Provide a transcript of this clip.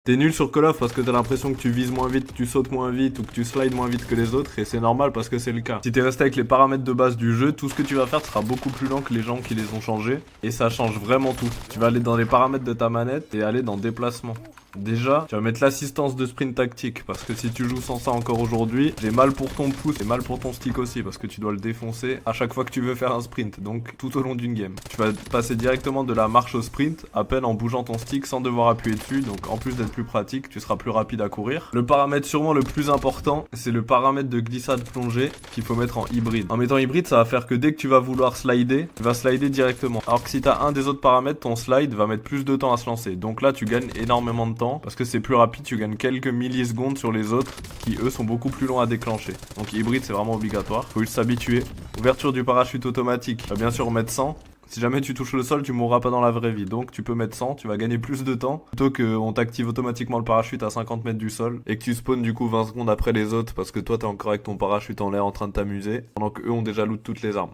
T'es nul sur Call of parce que t'as l'impression que tu vises moins vite, que tu sautes moins vite ou que tu slides moins vite que les autres et c'est normal parce que c'est le cas. Si t'es resté avec les paramètres de base du jeu, tout ce que tu vas faire sera beaucoup plus lent que les gens qui les ont changés et ça change vraiment tout. Tu vas aller dans les paramètres de ta manette et aller dans déplacement. Déjà, tu vas mettre l'assistance de sprint tactique parce que si tu joues sans ça encore aujourd'hui, j'ai mal pour ton pouce et mal pour ton stick aussi parce que tu dois le défoncer à chaque fois que tu veux faire un sprint, donc tout au long d'une game. Tu vas passer directement de la marche au sprint à peine en bougeant ton stick sans devoir appuyer dessus, donc en plus d'être plus pratique, tu seras plus rapide à courir. Le paramètre sûrement le plus important, c'est le paramètre de glissade plongée qu'il faut mettre en hybride. En mettant hybride, ça va faire que dès que tu vas vouloir slider, tu vas slider directement. Alors que si tu as un des autres paramètres, ton slide va mettre plus de temps à se lancer. Donc là, tu gagnes énormément de temps parce que c'est plus rapide, tu gagnes quelques millisecondes sur les autres qui eux sont beaucoup plus longs à déclencher. Donc hybride c'est vraiment obligatoire, faut juste s'habituer. Ouverture du parachute automatique, tu vas bien sûr mettre 100. Si jamais tu touches le sol, tu mourras pas dans la vraie vie. Donc tu peux mettre 100, tu vas gagner plus de temps plutôt qu'on t'active automatiquement le parachute à 50 mètres du sol et que tu spawns du coup 20 secondes après les autres parce que toi t'es encore avec ton parachute en l'air en train de t'amuser pendant qu'eux ont déjà loot toutes les armes.